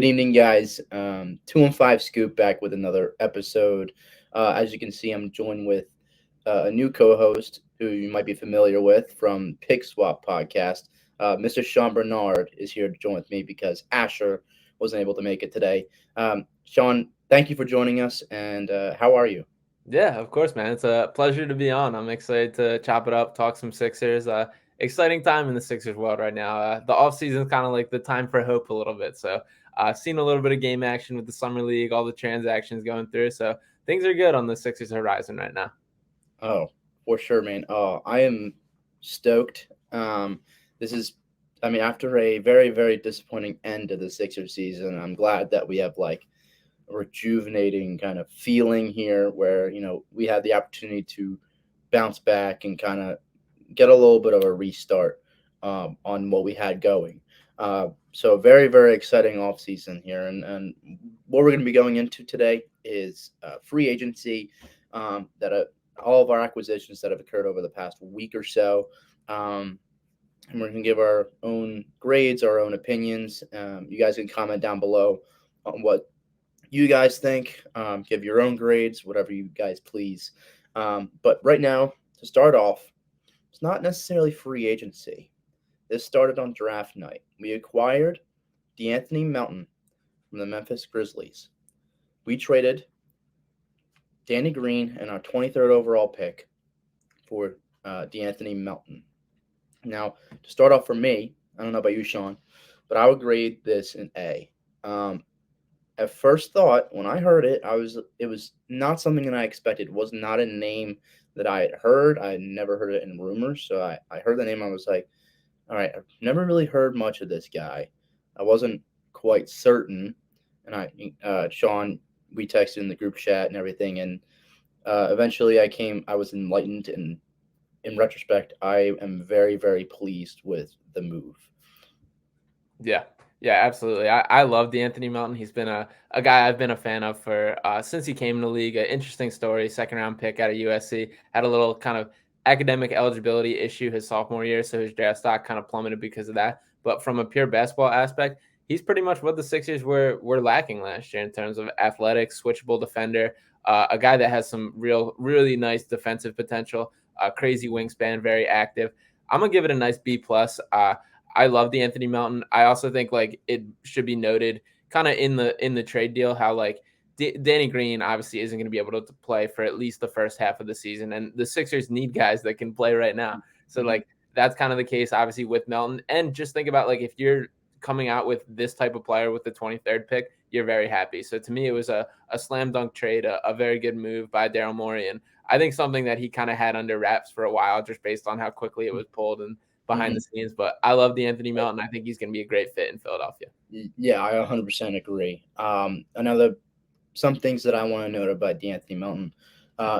Good evening, guys. 2 and 5 Scoop back with another episode. As you can see, I'm joined with a new co-host who you might be familiar with from Pick Swap Podcast. Mr. Sean Barnard is here to join with me because Asher wasn't able to make it today. Sean, thank you for joining us. And how are you? Yeah, of course, man. It's a pleasure to be on. I'm excited to chop it up, talk some Sixers. Exciting time in the Sixers world right now. The offseason is kind of like the time for hope a little bit. So, seen a little bit of game action with the summer league, all the transactions going through. So things are good on the Sixers horizon right now. Oh, for sure, man. Oh, I am stoked. This is, I mean, after a very, very disappointing end to the Sixers season, I'm glad that we have like a rejuvenating kind of feeling here where, we had the opportunity to bounce back and kind of get a little bit of a restart on what we had going. So very, very exciting off season here. And what we're going to be going into today is free agency that all of our acquisitions that have occurred over the past week or so. And we're going to give our own grades, our own opinions. You guys can comment down below on what you guys think. Give your own grades, whatever you guys please. But right now, to start off, it's not necessarily free agency. This started on draft night. We acquired De'Anthony Melton from the Memphis Grizzlies. We traded Danny Green and our 23rd overall pick for De'Anthony Melton. Now, to start off for me, I don't know about you, Sean, but I would grade this an A. At first thought, when I heard it, it was not something that I expected. It was not a name that I had heard. I had never heard it in rumors. So I heard the name. I was like, all right, I've never really heard much of this guy. I wasn't quite certain. And Sean, we texted in the group chat and everything. And eventually I was enlightened. And in retrospect, I am very, very pleased with the move. Yeah. Yeah, absolutely. I love De'Anthony Melton. He's been a guy I've been a fan of for since he came in the league. An interesting story, second round pick out of USC. Had a little kind of academic eligibility issue his sophomore year, so his draft stock kind of plummeted because of that. But from a pure basketball aspect, he's pretty much what the Sixers were lacking last year in terms of athletic, switchable defender, a guy that has some really nice defensive potential, crazy wingspan, very active. I'm gonna give it a nice B plus. I love De'Anthony Melton. I also think like it should be noted kind of in the trade deal how like Danny Green obviously isn't going to be able to play for at least the first half of the season, and the Sixers need guys that can play right now. So like that's kind of the case obviously with Melton. And just think about like if you're coming out with this type of player with the 23rd pick, you're very happy. So to me, it was a slam dunk trade, a very good move by Daryl Morey, and I think something that he kind of had under wraps for a while just based on how quickly it was pulled and behind Mm-hmm. the scenes. But I love De'Anthony Melton. I think he's going to be a great fit in Philadelphia. Yeah, I 100% agree. Another some things that I want to note about De'Anthony Melton.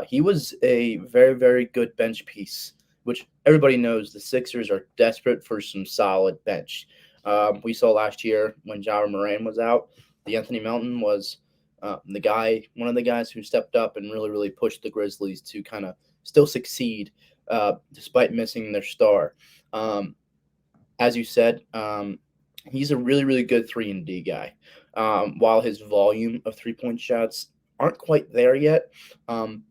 He was a very, very good bench piece, which everybody knows the Sixers are desperate for some solid bench. We saw last year when Jaron Moran was out, De'Anthony Melton was one of the guys who stepped up and really, really pushed the Grizzlies to kind of still succeed despite missing their star. Um, as you said, he's a really, really good 3 and D guy. While his volume of 3 point shots aren't quite there yet, um,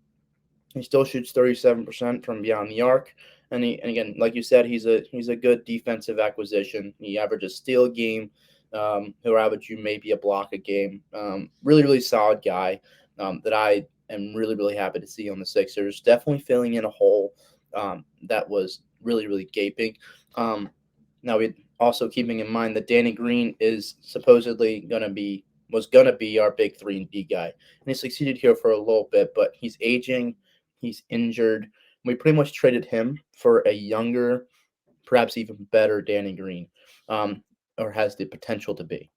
he still shoots 37% from beyond the arc. And again, like you said, he's a good defensive acquisition. He averages steal a game. He'll average you maybe a block a game. Really, really solid guy that I am really, really happy to see on the Sixers. Definitely filling in a hole that was really, really gaping. Now we also keeping in mind that Danny Green is supposedly was gonna be our big 3 and D guy, and he succeeded here for a little bit, but he's aging, he's injured. We pretty much traded him for a younger, perhaps even better Danny Green, or has the potential to be.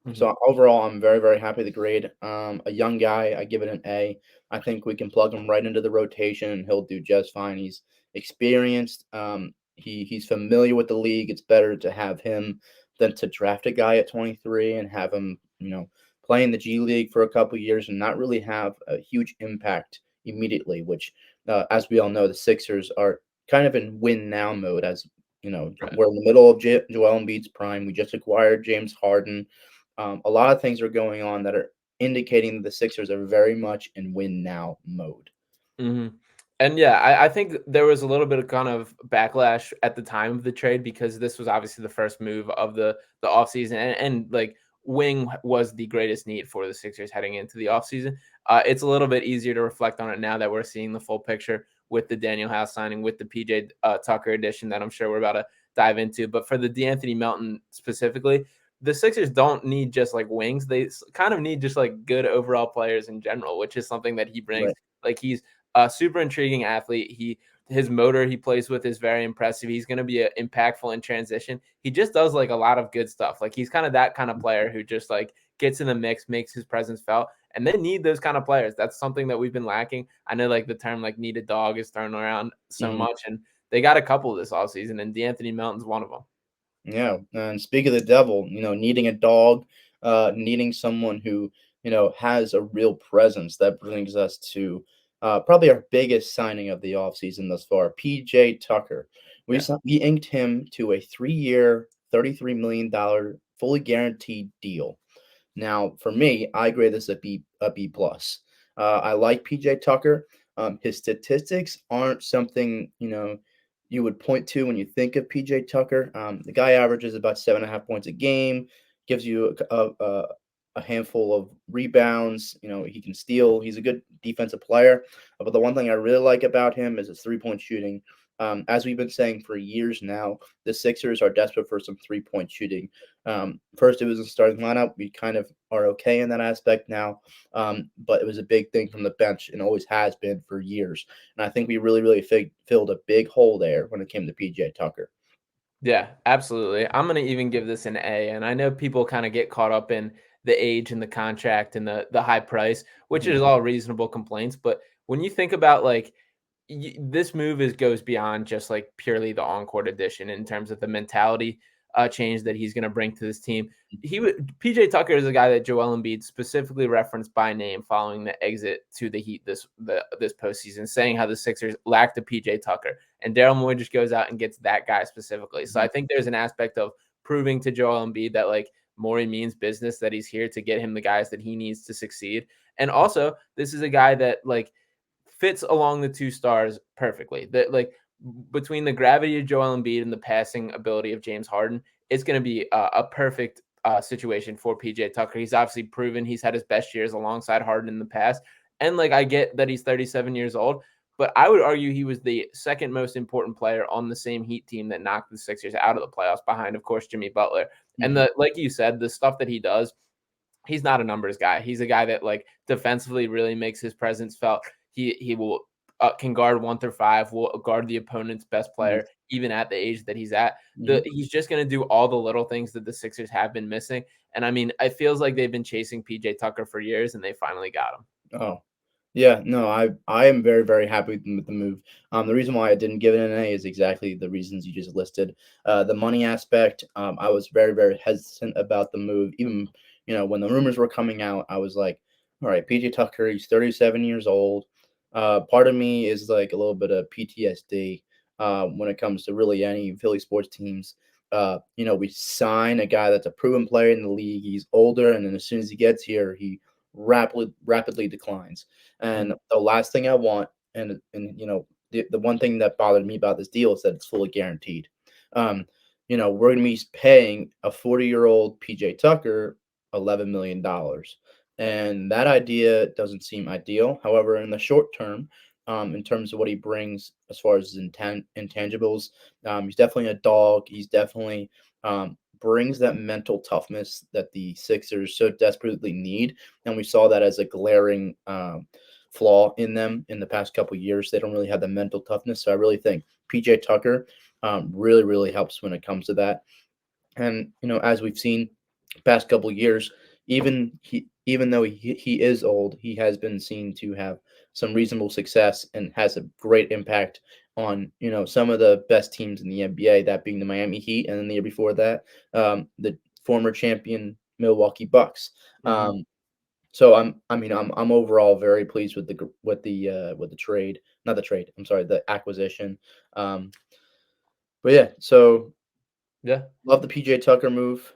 Mm-hmm. So overall, I'm very, very happy with the grade. A young guy, I give it an A. I think we can plug him right into the rotation, and he'll do just fine. He's experienced. He's familiar with the league. It's better to have him than to draft a guy at 23 and have him, play in the G League for a couple of years and not really have a huge impact immediately. Which, as we all know, the Sixers are kind of in win now mode. As Right. we're in the middle of Joel Embiid's prime. We just acquired James Harden. A lot of things are going on that are indicating that the Sixers are very much in win now mode. Mhm. And yeah, I think there was a little bit of kind of backlash at the time of the trade because this was obviously the first move of the offseason and like wing was the greatest need for the Sixers heading into the offseason. It's a little bit easier to reflect on it now that we're seeing the full picture with the Danuel House signing, with the PJ Tucker addition that I'm sure we're about to dive into. But for the De'Anthony Melton specifically, the Sixers don't need just like wings. They kind of need just like good overall players in general, which is something that he brings. Right. Like he's a super intriguing athlete. His motor he plays with is very impressive. He's going to be impactful in transition. He just does like a lot of good stuff. Like he's kind of that kind of player who just like gets in the mix, makes his presence felt. And they need those kind of players. That's something that we've been lacking. I know like the term like need a dog is thrown around so Mhm. much, and they got a couple this offseason, and De'Anthony Melton's one of them. Yeah, and speak of the devil, needing a dog, needing someone who has a real presence. That brings us to probably our biggest signing of the offseason thus far, PJ Tucker. Yeah. We inked him to a 3-year, $33 million fully guaranteed deal. Now, for me, I grade this a B plus. I like PJ Tucker. His statistics aren't something you would point to when you think of PJ Tucker. The guy averages about 7.5 points a game, gives you a handful of rebounds. He can steal. He's a good defensive player. But the one thing I really like about him is his 3-point shooting. As we've been saying for years now, the Sixers are desperate for some 3-point shooting. First, it was a starting lineup. We kind of are okay in that aspect now, but it was a big thing from the bench and always has been for years. And I think we really, really filled a big hole there when it came to PJ Tucker. Yeah, absolutely. I'm gonna even give this an A. And I know people kind of get caught up in the age and the contract and the high price, which Mhm. is all reasonable complaints. But when you think about like this move goes beyond just like purely the on-court addition in terms of the mentality change that he's going to bring to this team. PJ Tucker is a guy that Joel Embiid specifically referenced by name following the exit to the Heat this postseason, saying how the Sixers lacked a PJ Tucker, and Daryl Morey just goes out and gets that guy specifically. So I Mhm. think there's an aspect of proving to Joel Embiid that like Morey means business, that he's here to get him the guys that he needs to succeed, and also this is a guy that like fits along the two stars perfectly. That like between the gravity of Joel Embiid and the passing ability of James Harden, it's going to be a perfect situation for PJ Tucker. He's obviously proven he's had his best years alongside Harden in the past, and like I get that he's 37 years old, but I would argue he was the second most important player on the same Heat team that knocked the Sixers out of the playoffs, behind of course Jimmy Butler. And Mhm. the like you said, the stuff that he does, he's not a numbers guy. He's a guy that like defensively really makes his presence felt. He will can guard 1 through 5, will guard the opponent's best Mhm. player even at the age that he's at. Mhm. He's just going to do all the little things that the Sixers have been missing. And I mean, it feels like they've been chasing PJ Tucker for years, and they finally got him. Oh, yeah, no, I am very, very happy with the move. The reason why I didn't give it an A is exactly the reasons you just listed. The money aspect, I was very, very hesitant about the move. Even, when the rumors were coming out, I was like, all right, PJ Tucker, he's 37 years old. Part of me is like a little bit of PTSD when it comes to really any Philly sports teams. We sign a guy that's a proven player in the league. He's older, and then as soon as he gets here, he rapidly declines. And Mhm. the last thing I want, and the one thing that bothered me about this deal is that it's fully guaranteed. Um, we're gonna be paying a 40-year-old PJ Tucker $11 million, and that idea doesn't seem ideal. However, in the short term, in terms of what he brings as far as his intangibles, he's definitely a dog. He's definitely brings that mental toughness that the Sixers so desperately need, and we saw that as a glaring flaw in them in the past couple of years. They don't really have the mental toughness, so I really think PJ Tucker really, really helps when it comes to that. And as we've seen past couple of years, even though he is old, he has been seen to have some reasonable success and has a great impact on some of the best teams in the NBA. That being the Miami Heat, and then the year before that, the former champion Milwaukee Bucks. Mhm. So I'm overall very pleased with the trade, not the trade. I'm sorry, the acquisition. Um, but yeah, so Yeah. love the PJ Tucker move.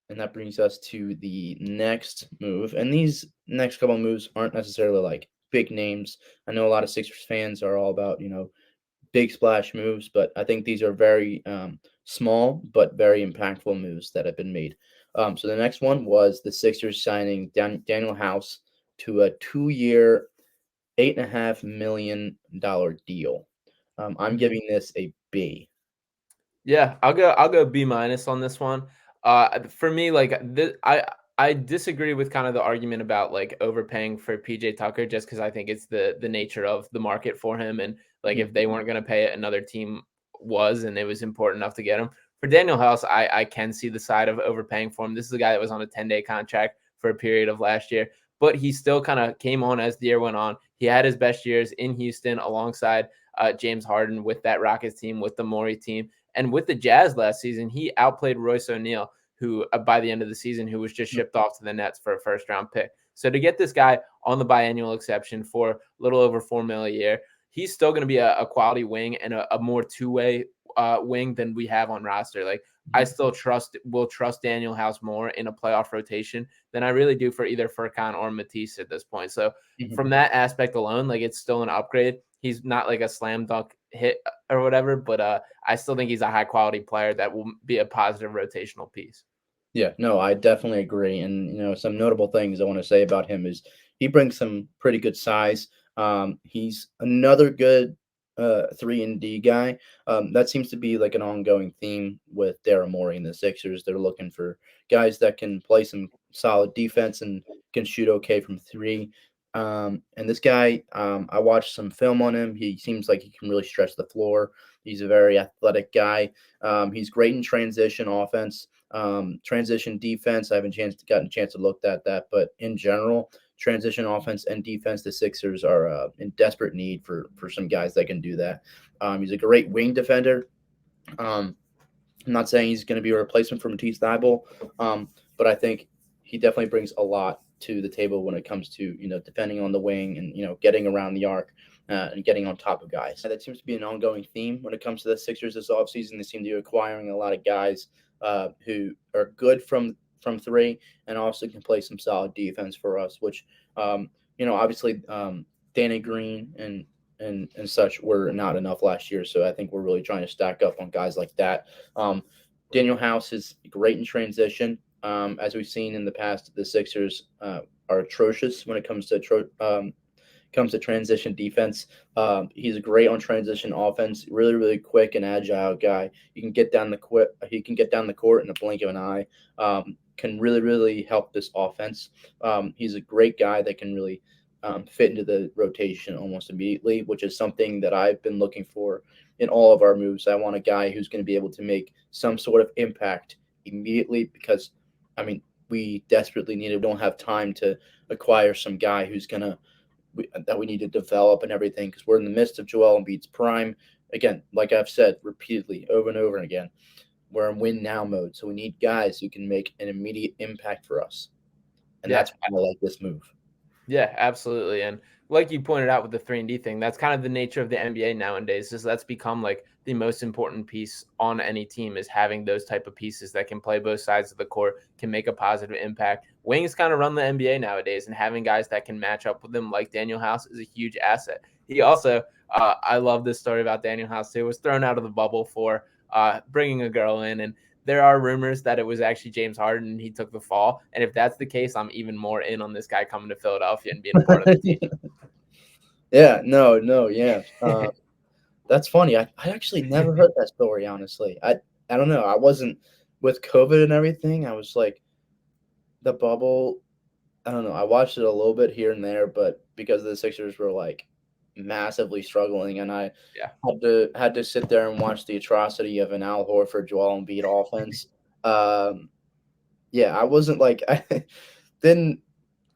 And that brings us to the next move. And these next couple of moves aren't necessarily like big names. I know a lot of Sixers fans are all about, big splash moves, but I think these are very small but very impactful moves that have been made. So the next one was the Sixers signing Danuel House to a 2-year, $8.5 million deal. I'm Mhm. giving this a B. Yeah, I'll go B minus on this one. For me, like I disagree with kind of the argument about like overpaying for PJ Tucker just because I think it's the nature of the market for him, and like if Mhm. they weren't going to pay it, another team was, and it was important enough to get him. For Daniel House, I can see the side of overpaying for him. This is a guy that was on a 10-day contract for a period of last year, but he still kind of came on as the year went on. He had his best years in Houston alongside James Harden with that Rockets team, with the Morey team. And with the Jazz last season, he outplayed Royce O'Neal, who by the end of the season, who was just shipped off to the Nets for a first round pick. So to get this guy on the biannual exception for a little over $4 million a year, he's still going to be a quality wing and a more two-way wing than we have on roster. Like I still will trust Danuel House more in a playoff rotation than I really do for either Furkan or Matisse at this point. So Mhm. from that aspect alone, like it's still an upgrade. He's not like a slam dunk hit or whatever, but I still think he's a high quality player that will be a positive rotational piece. Yeah, no, I definitely agree. And some notable things I want to say about him is he brings some pretty good size. He's another good 3-and-D guy. That seems to be like an ongoing theme with Daryl Morey and the Sixers. They're looking for guys that can play some solid defense and can shoot okay from three. And this guy, I watched some film on him. He seems like he can really stretch the floor. He's a very athletic guy. He's great in transition offense. Transition defense, I haven't gotten a chance to look at that, but in general, transition offense and defense, the Sixers are in desperate need for some guys that can do that. He's a great wing defender. Um, I'm not saying he's going to be a replacement for Matisse Thybulle, but I think he definitely brings a lot to the table when it comes to defending on the wing and getting around the arc and getting on top of guys. That seems to be an ongoing theme when it comes to the Sixers this offseason. They seem to be acquiring a lot of guys who are good from three and also can play some solid defense for us. Which obviously Danny Green and such were not enough last year. So I think we're really trying to stack up on guys like that. Um, Danuel House is great in transition. As we've seen in the past, the Sixers are atrocious when it comes to transition defense. He's great on transition offense. Really, really quick and agile guy. He can get down the court in a blink of an eye. Can really, really help this offense. He's a great guy that can really fit into the rotation almost immediately, which is something that I've been looking for in all of our moves. I want a guy who's going to be able to make some sort of impact immediately because, I mean, we desperately need it. We don't have time to acquire some guy who's going to that we need to develop and everything because we're in the midst of Joel Embiid's prime. Again, like I've said repeatedly over and over again, we're in win now mode. So we need guys who can make an immediate impact for us. And Yeah, that's why I like this move. yeah, absolutely. And like you pointed out with the 3-and-D thing, that's kind of the nature of the NBA nowadays. Is that's become like the most important piece on any team is having those type of pieces that can play both sides of the court, can make a positive impact. Wings kind of run the NBA nowadays, and having guys that can match up with them like Danuel House is a huge asset. He also, I love this story about Danuel House too, was thrown out of the bubble for bringing a girl in, and there are rumors that it was actually James Harden and he took the fall. And if that's the case, I'm even more in on this guy coming to Philadelphia and being a part of the team. Yeah, no, yeah. That's funny. I actually never heard that story, honestly. I don't know. I wasn't with COVID and everything. I was like the bubble. I don't know. I watched it a little bit here and there, but because the Sixers were like massively struggling, and I Yeah. had to sit there and watch the atrocity of an Al Horford, Joel Embiid offense. Um, yeah, I wasn't like didn't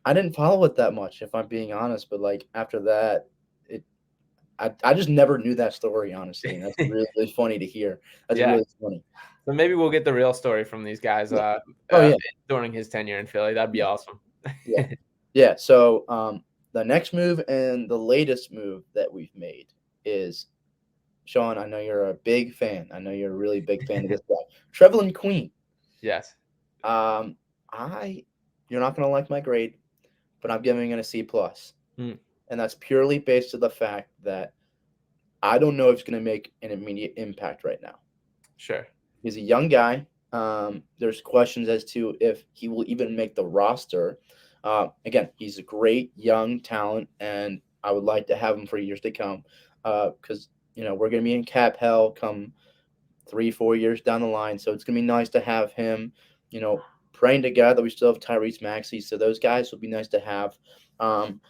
I didn't follow it that much, if I'm being honest. But like after that, it I just never knew that story, honestly, and that's really, really funny to hear. That's Yeah. really funny. So maybe we'll get the real story from these guys Yeah. Oh yeah, during his tenure in Philly. That'd be yeah, awesome. yeah, yeah. So the next move and the latest move that we've made is Sean. I know you're a big fan. I know you're a really big fan of this guy, Trevelin Queen. Yes. Um, I you're not gonna like my grade, but I'm giving it a C plus, Mm, and that's purely based on the fact that I don't know if he's gonna make an immediate impact right now. sure. He's a young guy. There's questions as to if he will even make the roster. Again, he's a great young talent, and I would like to have him for years to come. Because we're gonna be in cap hell come 3, 4 years down the line, so it's gonna be nice to have him. You know, praying to God that we still have Tyrese Maxey, so those guys will be nice to have. Um,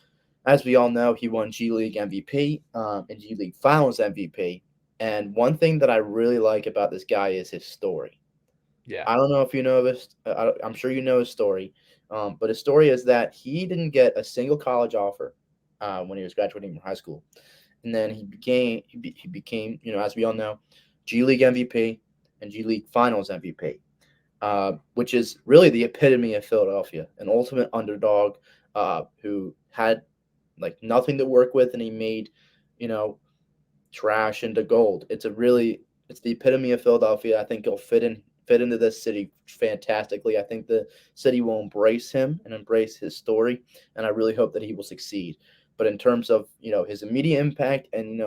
as we all know, he won G League MVP and G League Finals MVP. And one thing that I really like about this guy is his story. Yeah. I don't know if you know this. I'm sure you know his story, but his story is that he didn't get a single college offer when he was graduating from high school, and then he became as we all know, G League MVP and G League Finals MVP, which is really the epitome of Philadelphia, an ultimate underdog who had like nothing to work with, and he made you know trash into gold. It's the epitome of Philadelphia. I think he'll fit into this city fantastically. I think the city will embrace him and embrace his story, and I really hope that he will succeed. But in terms of his immediate impact and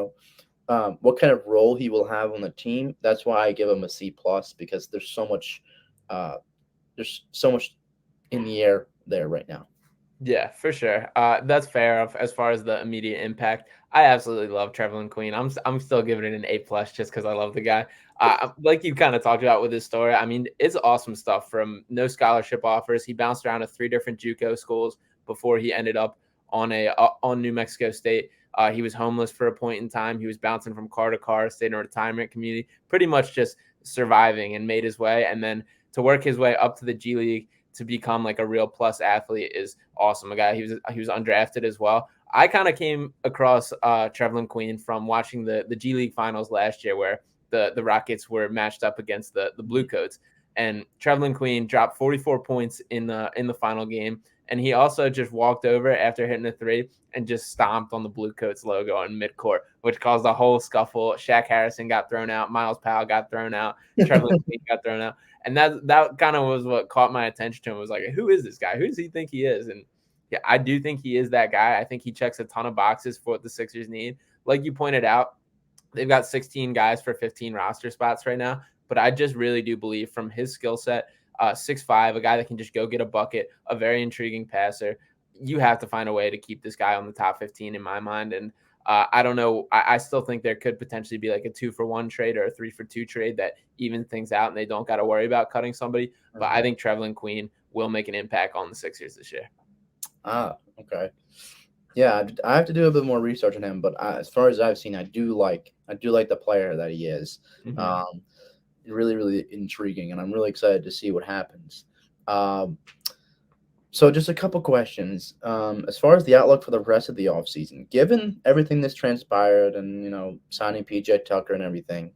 what kind of role he will have on the team, that's why I give him a C plus because uh, there's so much in the air there right now. Yeah, for sure. That's fair. As far as the immediate impact, I absolutely love Trevelin Queen. I'm still giving it an A plus just because I love the guy. Like you kind of talked about with his story. I mean, it's awesome stuff. From no scholarship offers, he bounced around to 3 different JUCO schools before he ended up on New Mexico State. He was homeless for a point in time. He was bouncing from car to car, stayed in a retirement community, pretty much just surviving and made his way. And then to work his way up to the G League to become like a real plus athlete is awesome. A guy he was undrafted as well. I kind of came across Trevelin Queen from watching the G League finals last year, where the Rockets were matched up against the Blue Coats, and Trevelin Queen dropped 44 points in the final game, and he also just walked over after hitting a three and just stomped on the Blue Coats logo on midcourt, which caused a whole scuffle. Shaq Harrison got thrown out, Miles Powell got thrown out, Trevelin Queen got thrown out. And that kind of was what caught my attention to him. Was like, who is this guy? Who does he think he is? And yeah, I do think he is that guy. I think he checks a ton of boxes for what the Sixers need. Like you pointed out, they've got 16 guys for 15 roster spots right now. But I just really do believe from his skill set, 6'5", a guy that can just go get a bucket, a very intriguing passer. You have to find a way to keep this guy on the top 15 in my mind. And I don't know. I still think there could potentially be like a 2-for-1 trade or a 3-for-2 trade that even things out and they don't got to worry about cutting somebody. But I think Trevelin Queen will make an impact on the Sixers this year. Okay. Yeah, I have to do a bit more research on him, but as far as I've seen, I do like the player that he is. Mm-hmm. Really, really intriguing, and I'm really excited to see what happens. Um, so, just a couple questions. As far as the outlook for the rest of the offseason, given everything that's transpired and signing PJ Tucker and everything,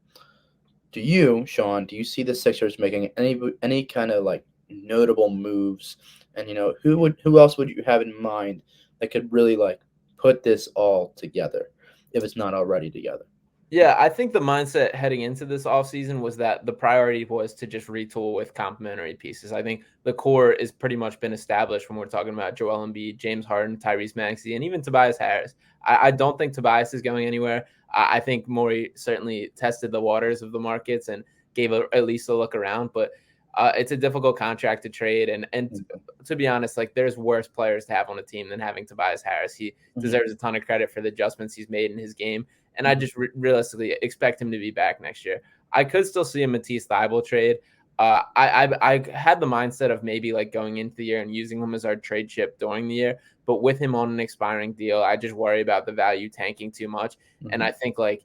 Sean, do you see the Sixers making any kind of like notable moves? And who else would you have in mind that could really like put this all together if it's not already together? Yeah, I think the mindset heading into this offseason was that the priority was to just retool with complementary pieces. I think the core is pretty much been established when we're talking about Joel Embiid, James Harden, Tyrese Maxey, and even Tobias Harris. I don't think Tobias is going anywhere. I think Morey certainly tested the waters of the markets and gave at least a look around, but it's a difficult contract to trade. And to be honest, like there's worse players to have on a team than having Tobias Harris. He deserves a ton of credit for the adjustments he's made in his game. And I just realistically expect him to be back next year. I could still see a Matisse Thybulle trade. I had the mindset of maybe like going into the year and using him as our trade chip during the year, but with him on an expiring deal, I just worry about the value tanking too much. And I think like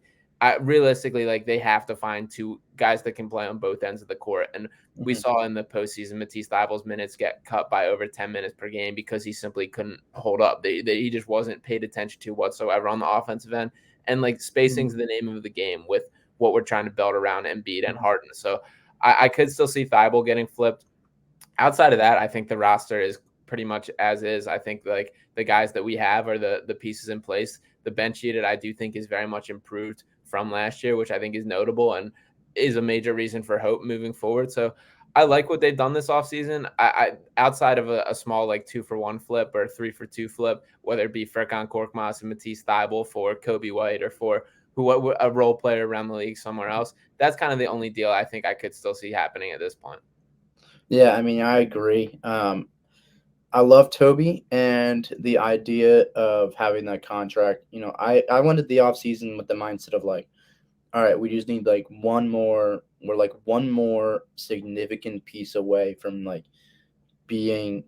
realistically, like they have to find 2 guys that can play on both ends of the court. And we saw in the postseason Matisse Thybulle's minutes get cut by over 10 minutes per game because he simply couldn't hold up. He just wasn't paid attention to whatsoever on the offensive end. And like spacing's the name of the game with what we're trying to build around Embiid and Harden. So I could still see Thybulle getting flipped. Outside of that, I think the roster is pretty much as is. I think like the guys that we have are the pieces in place. The bench unit I do think is very much improved from last year, which I think is notable and is a major reason for hope moving forward. So I like what they've done this offseason. I outside of a small like 2-for-1 flip or 3-for-2 flip, whether it be Furkan Korkmaz and Matisse Thybulle for Kobe White or for a role player around the league somewhere else. That's kind of the only deal I think I could still see happening at this point. Yeah, I mean, I agree. I love Toby and the idea of having that contract. I went to the offseason with the mindset of like, all right, we just need like we're like one more significant piece away from like being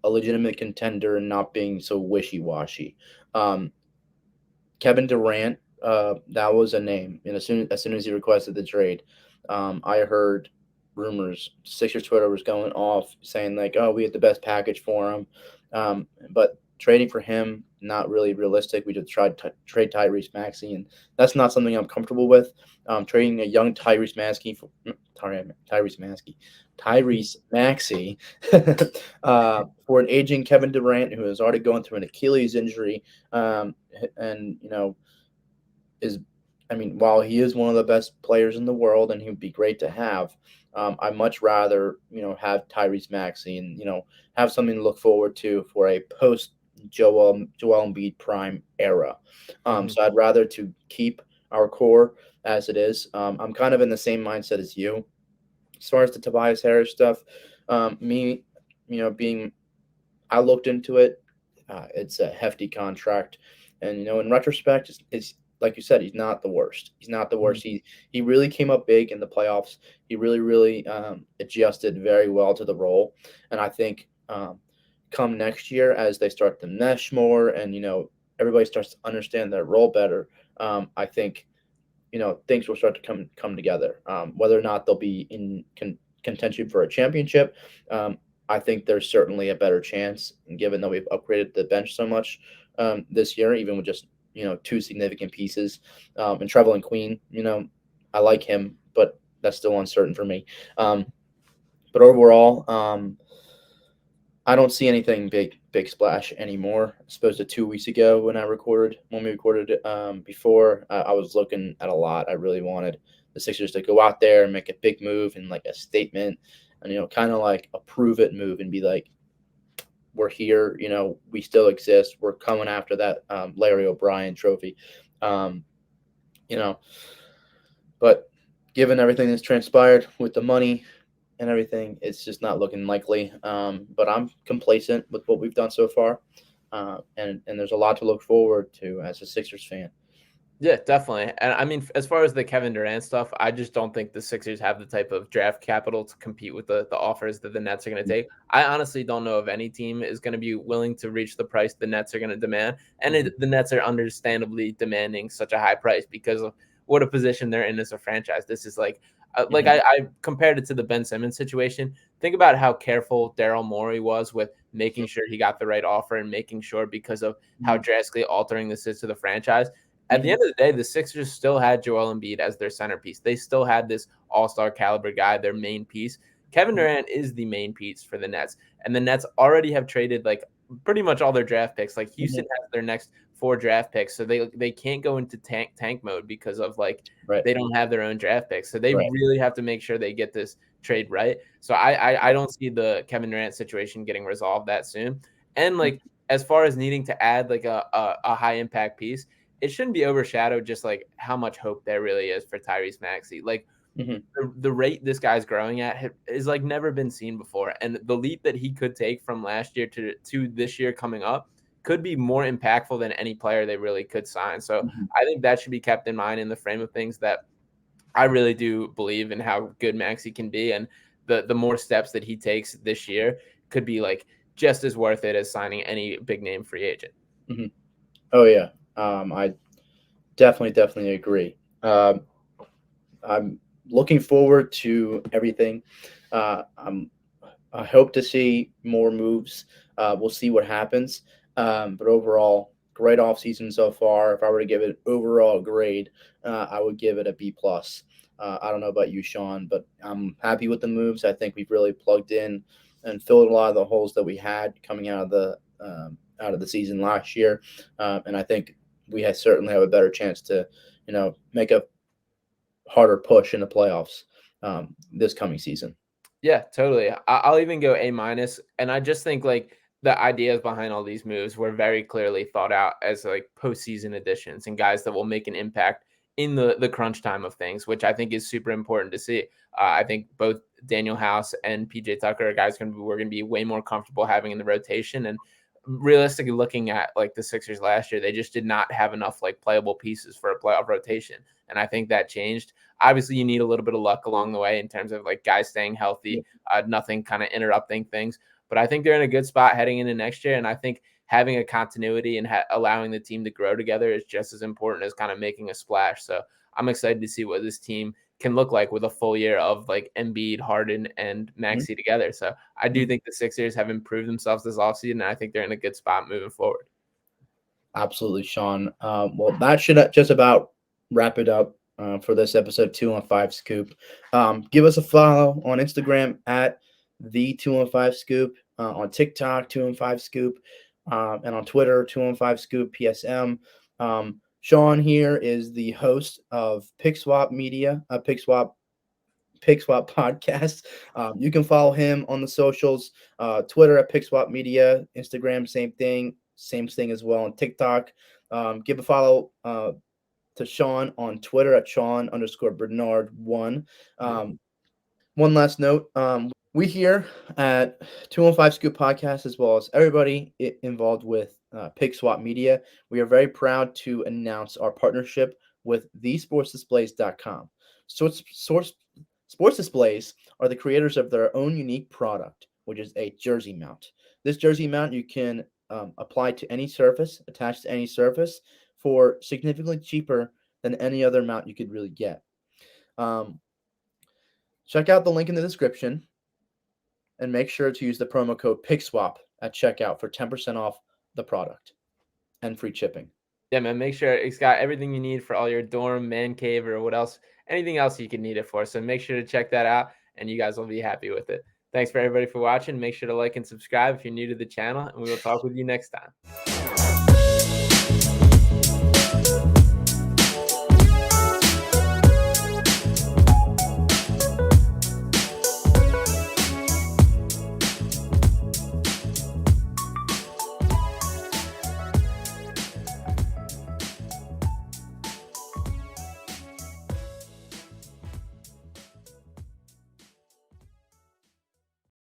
a legitimate contender and not being so wishy washy. Um, Kevin Durant, that was a name, and as soon as he requested the trade, I heard rumors. Sixers Twitter was going off saying like, "Oh, we had the best package for him," but trading for him not really realistic. We just tried to trade Tyrese Maxey, and that's not something I'm comfortable with. Trading a young Tyrese Maxey, for an aging Kevin Durant who is already going through an Achilles injury, and is I mean, while he is one of the best players in the world and he would be great to have, I'd much rather have Tyrese Maxey and have something to look forward to for a post Joel Embiid prime era. So I'd rather to keep our core as it is. I'm kind of in the same mindset as you as far as the Tobias Harris stuff. Me, being I looked into it. It's a hefty contract, and in retrospect, it's like you said, he's not the worst. He's not the worst. He really came up big in the playoffs. He really adjusted very well to the role, and I think come next year as they start to mesh more, and everybody starts to understand their role better. I think things will start to come together. Whether or not they'll be in contention for a championship, I think there's certainly a better chance, given that we've upgraded the bench so much this year, even with just two significant pieces. And Trevelin Queen, I like him, but that's still uncertain for me. But overall, I don't see anything big splash anymore. As opposed to 2 weeks ago when we recorded before, I was looking at a lot. I really wanted the Sixers to go out there and make a big move and like a statement, and kind of like a prove it move and be like, we're here. We still exist. We're coming after that Larry O'Brien trophy. Um, you know, but given everything that's transpired with the money and everything, it's just not looking likely. But I'm complacent with what we've done so far, and there's a lot to look forward to as a Sixers fan. Yeah, definitely. And I mean, as far as the Kevin Durant stuff, I just don't think the Sixers have the type of draft capital to compete with the offers that the Nets are going to take. I honestly don't know if any team is going to be willing to reach the price the Nets are going to demand. And the Nets are understandably demanding such a high price because of what a position they're in as a franchise. This is like I compared it to the Ben Simmons situation. Think about how careful Daryl Morey was with making sure he got the right offer and making sure because of how drastically altering this is to the franchise. At the end of the day, the Sixers still had Joel Embiid as their centerpiece. They still had this all-star caliber guy, their main piece. Kevin Durant is the main piece for the Nets, and the Nets already have traded like pretty much all their draft picks. Like Houston has their next 4 draft picks, so they can't go into tank mode because of like they don't have their own draft picks. So they really have to make sure they get this trade right. So I don't see the Kevin Durant situation getting resolved that soon. And like as far as needing to add like a high impact piece, it shouldn't be overshadowed just like how much hope there really is for Tyrese Maxey. Like the rate this guy's growing at is like never been seen before. And the leap that he could take from last year to this year coming up could be more impactful than any player they really could sign. So I think that should be kept in mind in the frame of things that I really do believe in how good Maxey can be. And the more steps that he takes this year could be like just as worth it as signing any big name free agent. Oh yeah. I definitely agree. I'm looking forward to everything. I hope to see more moves. We'll see what happens. But overall, great offseason so far. If I were to give it overall grade, I would give it a B plus. I don't know about you, Sean, but I'm happy with the moves. I think we've really plugged in and filled a lot of the holes that we had coming out of the season last year, and I think we certainly have a better chance to, make a harder push in the playoffs this coming season. Yeah, totally. I'll even go A minus. And I just think like the ideas behind all these moves were very clearly thought out as like postseason additions and guys that will make an impact in the crunch time of things, which I think is super important to see. I think both Danuel House and PJ Tucker are guys we're going to be way more comfortable having in the rotation. And realistically, looking at like the Sixers last year, they just did not have enough like playable pieces for a playoff rotation. And I think that changed. Obviously, you need a little bit of luck along the way in terms of like guys staying healthy, nothing kind of interrupting things. But I think they're in a good spot heading into next year. And I think having a continuity and allowing the team to grow together is just as important as kind of making a splash. So I'm excited to see what this team can look like with a full year of like Embiid, Harden, and Maxey together. So I do think the Sixers have improved themselves this offseason, and I think they're in a good spot moving forward. Absolutely, Sean. Well, that should just about wrap it up for this episode 215 Scoop. Give us a follow on Instagram at the 215 Scoop, on TikTok 215 Scoop, and on Twitter 215 Scoop PSM. Sean here is the host of Pick Swap Media, Pick Swap podcast. You can follow him on the socials, Twitter at Pick Swap Media, Instagram same thing as well on TikTok. Give a follow to Sean on Twitter at Sean_Bernard1. One last note. We here at 215 Scoop Podcast, as well as everybody involved with Pick Swap Media, we are very proud to announce our partnership with thesportsdisplays.com. Sports Displays are the creators of their own unique product, which is a jersey mount. This jersey mount you can apply to any surface, attach to any surface for significantly cheaper than any other mount you could really get. Check out the link in the description and make sure to use the promo code PICKSWAP at checkout for 10% off the product and free shipping. Yeah, man, make sure it's got everything you need for all your dorm, man cave, or anything else you can need it for. So make sure to check that out and you guys will be happy with it. Thanks for everybody for watching. Make sure to like and subscribe if you're new to the channel, and we will talk with you next time.